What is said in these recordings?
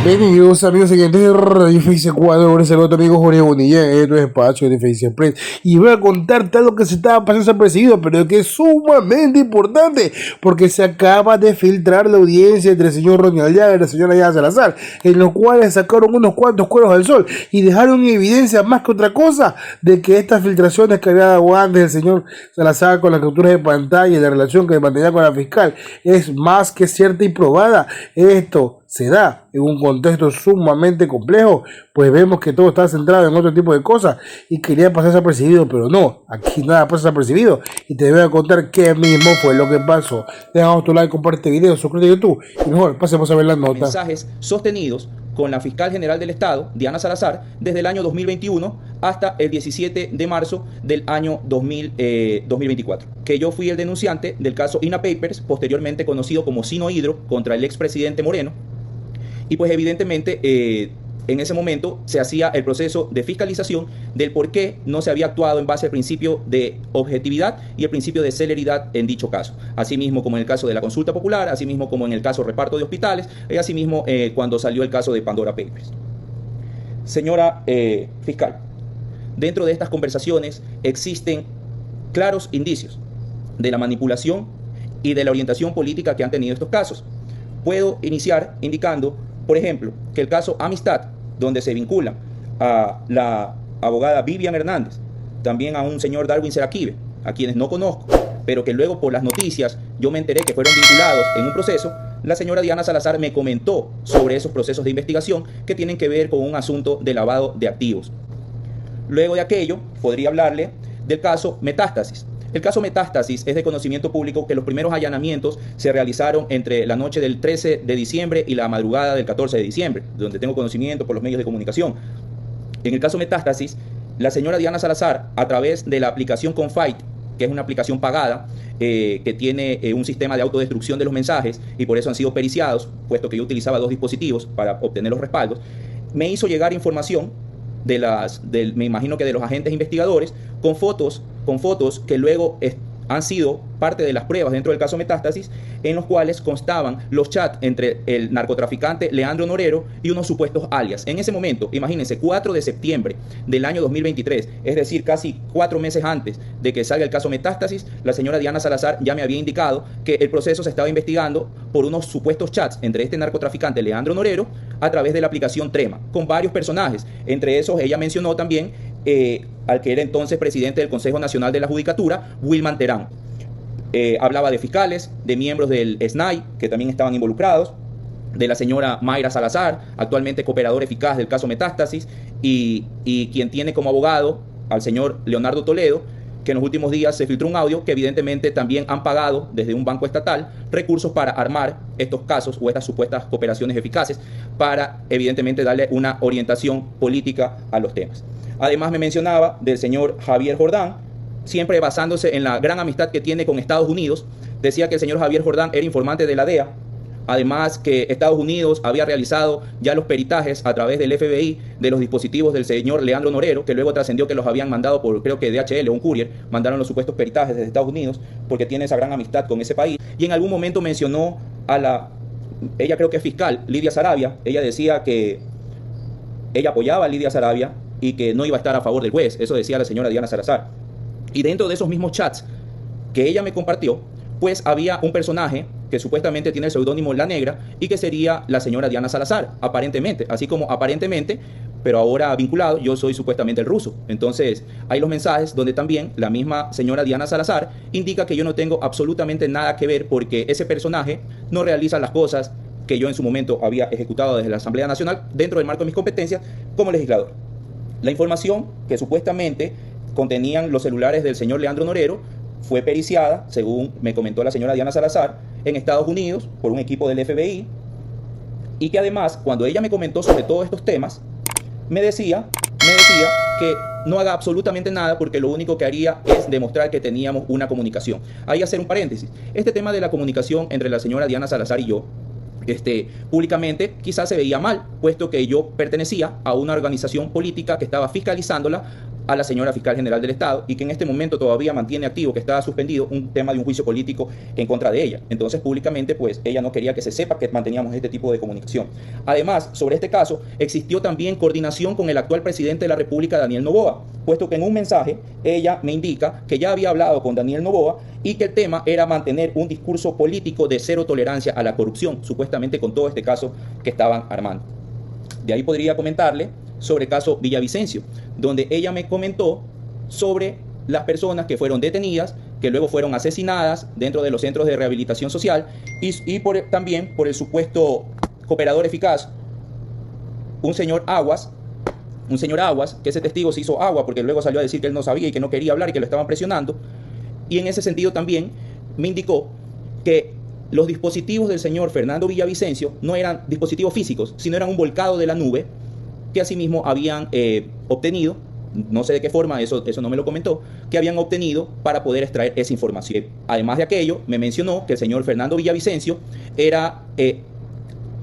Bienvenidos amigos siguientes de Radio Face 4, ahora es el otro amigo Jorge Bonilla en nuestro espacio de Face Press y voy a contarte algo que se estaba pasando desapercibido, pero que es sumamente importante porque se acaba de filtrar la audiencia entre el señor Ronnie Aliaga y la señora Diana Salazar, en los cuales sacaron unos cuantos cueros al sol y dejaron en evidencia más que otra cosa de que estas filtraciones que había dado antes el señor Salazar con las capturas de pantalla y la relación que mantenía con la fiscal es más que cierta y probada. Esto se da en un contexto sumamente complejo, pues vemos que todo está centrado en otro tipo de cosas y quería pasar desapercibido, pero no, aquí nada pasa desapercibido y te voy a contar qué mismo fue lo que pasó. Dejamos tu like, comparte video, suscríbete a YouTube y mejor pasemos a ver las notas. Mensajes sostenidos con la fiscal general del Estado, Diana Salazar, desde el año 2021 hasta el 17 de marzo del año 2024. Que yo fui el denunciante del caso INA Papers, posteriormente conocido como Sino Hidro, contra el expresidente Moreno. Y pues evidentemente en ese momento se hacía el proceso de fiscalización del por qué no se había actuado en base al principio de objetividad y el principio de celeridad en dicho caso. Asimismo como en el caso de la consulta popular, asimismo como en el caso reparto de hospitales, y asimismo cuando salió el caso de Pandora Papers. Señora fiscal, dentro de estas conversaciones existen claros indicios de la manipulación y de la orientación política que han tenido estos casos. Puedo iniciar indicando, por ejemplo, que el caso Amistad, donde se vincula a la abogada Vivian Hernández, también a un señor Darwin Seraquibe, a quienes no conozco, pero que luego por las noticias yo me enteré que fueron vinculados en un proceso, la señora Diana Salazar me comentó sobre esos procesos de investigación que tienen que ver con un asunto de lavado de activos. Luego de aquello, podría hablarle del caso Metástasis. El caso Metástasis es de conocimiento público que los primeros allanamientos se realizaron entre la noche del 13 de diciembre y la madrugada del 14 de diciembre, donde tengo conocimiento por los medios de comunicación. En el caso Metástasis, la señora Diana Salazar, a través de la aplicación Confide, que es una aplicación pagada, que tiene un sistema de autodestrucción de los mensajes y por eso han sido periciados, puesto que yo utilizaba 2 dispositivos para obtener los respaldos, me hizo llegar información me imagino que de los agentes investigadores, con fotos que luego han sido parte de las pruebas dentro del caso Metástasis, en los cuales constaban los chats entre el narcotraficante Leandro Norero y unos supuestos alias. En ese momento, imagínense, 4 de septiembre del año 2023, es decir, casi 4 meses antes de que salga el caso Metástasis, la señora Diana Salazar ya me había indicado que el proceso se estaba investigando por unos supuestos chats entre este narcotraficante Leandro Norero a través de la aplicación Trema, con varios personajes. Entre esos, ella mencionó también al que era entonces presidente del Consejo Nacional de la Judicatura, Wilman Terán. Hablaba de fiscales, de miembros del SNAI, que también estaban involucrados, de la señora Mayra Salazar, actualmente cooperador eficaz del caso Metástasis, y quien tiene como abogado al señor Leonardo Toledo, que en los últimos días se filtró un audio que evidentemente también han pagado desde un banco estatal recursos para armar estos casos o estas supuestas cooperaciones eficaces para evidentemente darle una orientación política a los temas. Además me mencionaba del señor Javier Jordán, siempre basándose en la gran amistad que tiene con Estados Unidos. Decía que el señor Javier Jordán era informante de la DEA, además que Estados Unidos había realizado ya los peritajes a través del FBI de los dispositivos del señor Leandro Norero, que luego trascendió que los habían mandado por, creo que DHL o un courier, mandaron los supuestos peritajes desde Estados Unidos porque tiene esa gran amistad con ese país. Y en algún momento mencionó ella creo que es fiscal, Lidia Saravia. Ella decía que ella apoyaba a Lidia Saravia y que no iba a estar a favor del juez. Eso decía la señora Diana Salazar. Y dentro de esos mismos chats que ella me compartió, pues había un personaje que supuestamente tiene el seudónimo La Negra y que sería la señora Diana Salazar, aparentemente, así como aparentemente, pero ahora vinculado, yo soy supuestamente el ruso. Entonces hay los mensajes donde también la misma señora Diana Salazar indica que yo no tengo absolutamente nada que ver porque ese personaje no realiza las cosas que yo en su momento había ejecutado desde la Asamblea Nacional dentro del marco de mis competencias como legislador. La información que supuestamente contenían los celulares del señor Leandro Norero fue periciada, según me comentó la señora Diana Salazar, en Estados Unidos por un equipo del FBI, y que además, cuando ella me comentó sobre todos estos temas, me decía que no haga absolutamente nada porque lo único que haría es demostrar que teníamos una comunicación. Ahí hacer un paréntesis. Este tema de la comunicación entre la señora Diana Salazar y yo, públicamente quizás se veía mal, puesto que yo pertenecía a una organización política que estaba fiscalizándola a la señora fiscal general del Estado y que en este momento todavía mantiene activo, que está suspendido un tema de un juicio político en contra de ella. Entonces, públicamente, pues ella no quería que se sepa que manteníamos este tipo de comunicación. Además, sobre este caso, existió también coordinación con el actual presidente de la República, Daniel Noboa, puesto que en un mensaje ella me indica que ya había hablado con Daniel Noboa y que el tema era mantener un discurso político de cero tolerancia a la corrupción, supuestamente con todo este caso que estaban armando. De ahí podría comentarle sobre el caso Villavicencio, donde ella me comentó sobre las personas que fueron detenidas, que luego fueron asesinadas dentro de los centros de rehabilitación social y también por el supuesto cooperador eficaz, un señor Aguas, que ese testigo se hizo agua porque luego salió a decir que él no sabía y que no quería hablar y que lo estaban presionando. Y en ese sentido también me indicó que los dispositivos del señor Fernando Villavicencio no eran dispositivos físicos, sino eran un volcado de la nube que asimismo habían obtenido, no sé de qué forma, eso no me lo comentó, que habían obtenido para poder extraer esa información. Además de aquello, me mencionó que el señor Fernando Villavicencio era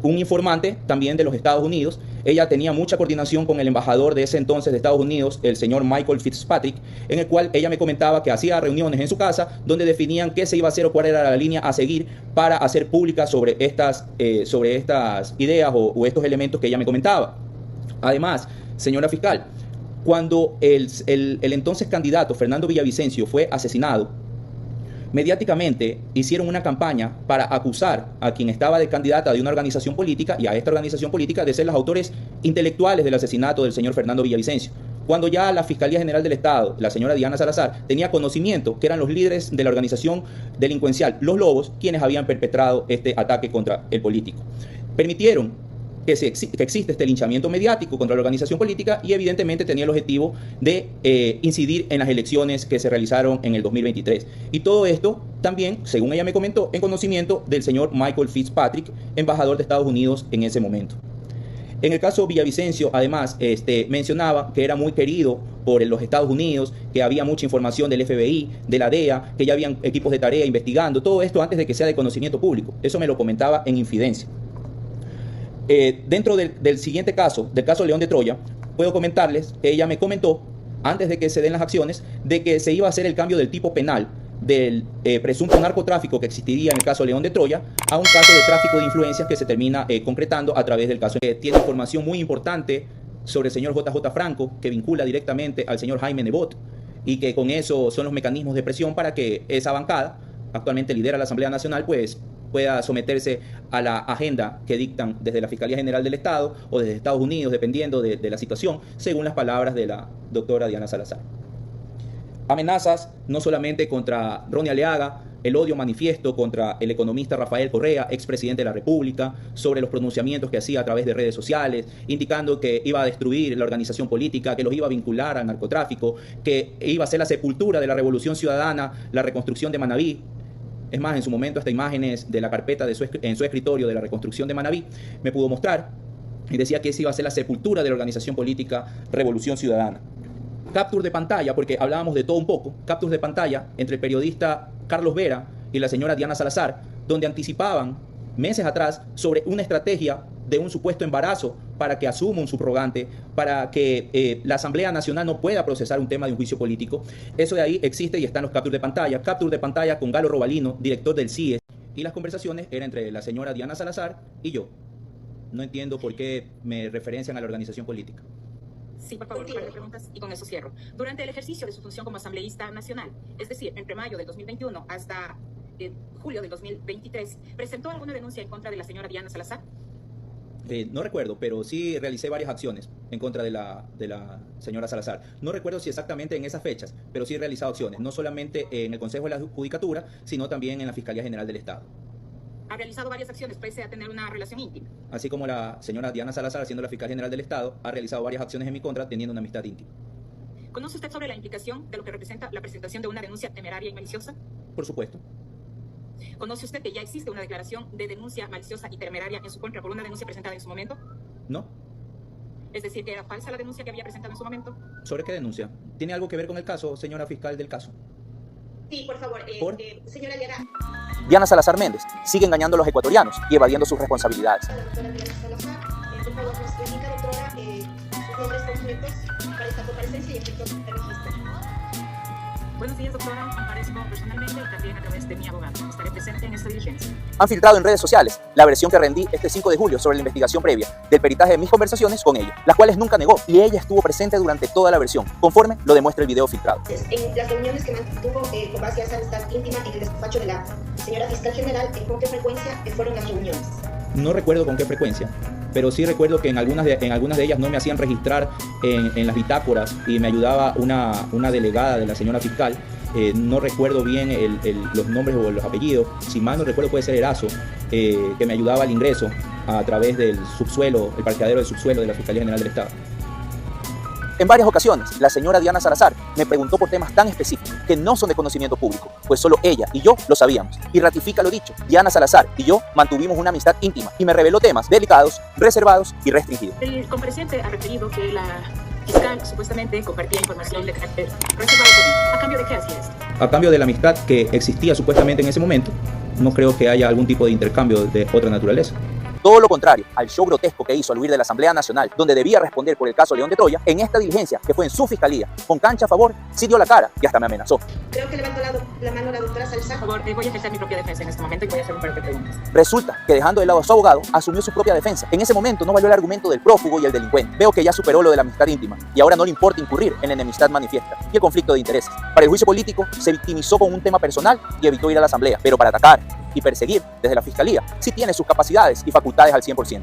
un informante también de los Estados Unidos. Ella tenía mucha coordinación con el embajador de ese entonces de Estados Unidos, el señor Michael Fitzpatrick, en el cual ella me comentaba que hacía reuniones en su casa donde definían qué se iba a hacer o cuál era la línea a seguir para hacer pública sobre estas ideas o estos elementos que ella me comentaba. Además, señora fiscal, cuando el entonces candidato Fernando Villavicencio fue asesinado, mediáticamente hicieron una campaña para acusar a quien estaba de candidata de una organización política y a esta organización política de ser los autores intelectuales del asesinato del señor Fernando Villavicencio. Cuando ya la Fiscalía General del Estado, la señora Diana Salazar, tenía conocimiento que eran los líderes de la organización delincuencial Los Lobos quienes habían perpetrado este ataque contra el político. Permitieron que existe este linchamiento mediático contra la organización política y evidentemente tenía el objetivo de incidir en las elecciones que se realizaron en el 2023. Y todo esto también, según ella me comentó, en conocimiento del señor Michael Fitzpatrick, embajador de Estados Unidos en ese momento. En el caso Villavicencio, además, mencionaba que era muy querido por los Estados Unidos, que había mucha información del FBI, de la DEA, que ya habían equipos de tarea investigando, todo esto antes de que sea de conocimiento público. Eso me lo comentaba en infidencia. Dentro del siguiente caso, del caso León de Troya, puedo comentarles que ella me comentó, antes de que se den las acciones, de que se iba a hacer el cambio del tipo penal del presunto narcotráfico que existiría en el caso León de Troya a un caso de tráfico de influencias que se termina concretando a través del caso. Tiene información muy importante sobre el señor JJ Franco, que vincula directamente al señor Jaime Nebot, y que con eso son los mecanismos de presión para que esa bancada, actualmente lidera la Asamblea Nacional, pues pueda someterse a la agenda que dictan desde la Fiscalía General del Estado o desde Estados Unidos, dependiendo de la situación, según las palabras de la doctora Diana Salazar. Amenazas no solamente contra Ronnie Aleaga, el odio manifiesto contra el economista Rafael Correa, expresidente de la República, sobre los pronunciamientos que hacía a través de redes sociales, indicando que iba a destruir la organización política, que los iba a vincular al narcotráfico, que iba a ser la sepultura de la Revolución Ciudadana, la reconstrucción de Manabí. Es más, en su momento hasta imágenes de la carpeta en su escritorio de la reconstrucción de Manabí me pudo mostrar y decía que esa iba a ser la sepultura de la organización política Revolución Ciudadana. Capture de pantalla, porque hablábamos de todo un poco, capture de pantalla entre el periodista Carlos Vera y la señora Diana Salazar, donde anticipaban meses atrás sobre una estrategia de un supuesto embarazo para que asuma un subrogante, para que la Asamblea Nacional no pueda procesar un tema de un juicio político. Eso de ahí existe y están los capture de pantalla con Galo Robalino, director del CIES, y las conversaciones eran entre la señora Diana Salazar y yo. No entiendo por qué me referencian a la organización política. Sí, por favor, un par de preguntas y con eso cierro. Durante el ejercicio de su función como asambleísta nacional, es decir, entre mayo del 2021 hasta julio del 2023, ¿presentó alguna denuncia en contra de la señora Diana Salazar? No recuerdo, pero sí realicé varias acciones en contra de la señora Salazar. No recuerdo si exactamente en esas fechas, pero sí he realizado acciones, no solamente en el Consejo de la Judicatura, sino también en la Fiscalía General del Estado. Ha realizado varias acciones pese a tener una relación íntima. Así como la señora Diana Salazar, siendo la Fiscal General del Estado, ha realizado varias acciones en mi contra teniendo una amistad íntima. ¿Conoce usted sobre la implicación de lo que representa la presentación de una denuncia temeraria y maliciosa? Por supuesto. ¿Conoce usted que ya existe una declaración de denuncia maliciosa y temeraria en su contra por una denuncia presentada en su momento? No. Es decir, que era falsa la denuncia que había presentado en su momento. ¿Sobre qué denuncia? ¿Tiene algo que ver con el caso, señora fiscal del caso? Sí, por favor. Señora Diana. Diana Salazar Méndez sigue engañando a los ecuatorianos y evadiendo sus responsabilidades. La doctora Diana Salazar, por favor nos indica, doctora, sus nombres completos para esta comparecencia y efectos de registro. Buenos días, doctora. Comparezco personalmente y también a través de mi abogado. Estaré presente en esta diligencia. Han filtrado en redes sociales la versión que rendí este 5 de julio sobre la investigación previa del peritaje de mis conversaciones con ella, las cuales nunca negó, y ella estuvo presente durante toda la versión, conforme lo demuestra el video filtrado. En las reuniones que mantuvo con base a esa amistad íntima en el despacho de la señora fiscal general, ¿con qué frecuencia fueron las reuniones? No recuerdo con qué frecuencia, pero sí recuerdo que en algunas de ellas no me hacían registrar en las bitácoras y me ayudaba una delegada de la señora fiscal. No recuerdo bien los nombres o los apellidos. Si mal no recuerdo, puede ser Erazo, que me ayudaba al ingreso a través del subsuelo, el parqueadero del subsuelo de la Fiscalía General del Estado. En varias ocasiones, la señora Diana Salazar me preguntó por temas tan específicos que no son de conocimiento público, pues solo ella y yo lo sabíamos. Y ratifica lo dicho, Diana Salazar y yo mantuvimos una amistad íntima y me reveló temas delicados, reservados y restringidos. El compareciente ha referido que la fiscal supuestamente compartía información de carácter reservado con él. ¿A cambio de qué hacía esto? A cambio de la amistad que existía supuestamente en ese momento, no creo que haya algún tipo de intercambio de otra naturaleza. Todo lo contrario al show grotesco que hizo al huir de la Asamblea Nacional, donde debía responder por el caso León de Troya, en esta diligencia, que fue en su fiscalía, con cancha a favor, sí dio la cara y hasta me amenazó. Creo que levantó la mano la doctora Salazar. Por favor, voy a ejercer mi propia defensa en este momento y voy a hacer un par de preguntas. Resulta que dejando de lado a su abogado, asumió su propia defensa. En ese momento no valió el argumento del prófugo y el delincuente. Veo que ya superó lo de la amistad íntima y ahora no le importa incurrir en la enemistad manifiesta y el conflicto de intereses. Para el juicio político, se victimizó con un tema personal y evitó ir a la asamblea, pero para atacar y perseguir desde la fiscalía sí tiene sus capacidades y facultades al 100%.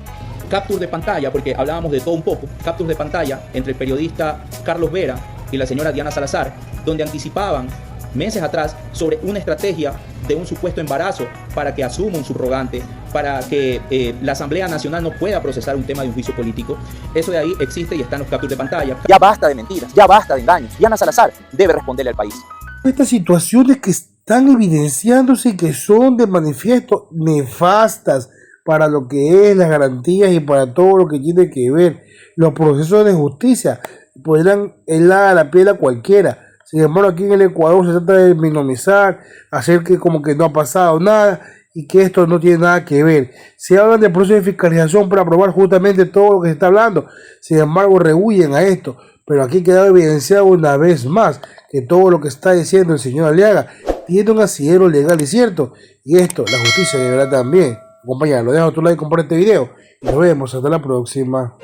Capture de pantalla, porque hablábamos de todo un poco, capture de pantalla entre el periodista Carlos Vera y la señora Diana Salazar, donde anticipaban meses atrás sobre una estrategia de un supuesto embarazo para que asuma un subrogante, para que la Asamblea Nacional no pueda procesar un tema de un juicio político. Eso de ahí existe y está en los captures de pantalla. Ya basta de mentiras, ya basta de engaños. Diana Salazar debe responderle al país. Estas situaciones que están evidenciándose y que son de manifiesto nefastas para lo que es las garantías y para todo lo que tiene que ver los procesos de justicia, podrán helar a la piel a cualquiera. Sin embargo, aquí en el Ecuador se trata de minimizar, hacer que como que no ha pasado nada y que esto no tiene nada que ver. Se hablan de proceso de fiscalización para probar justamente todo lo que se está hablando. Sin embargo, rehuyen a esto. Pero aquí queda evidenciado una vez más que todo lo que está diciendo el señor Aliaga tiene un asidero legal y cierto. Y esto, la justicia deberá también. Acompáñalo, deja tu like, comparte este video y nos vemos hasta la próxima.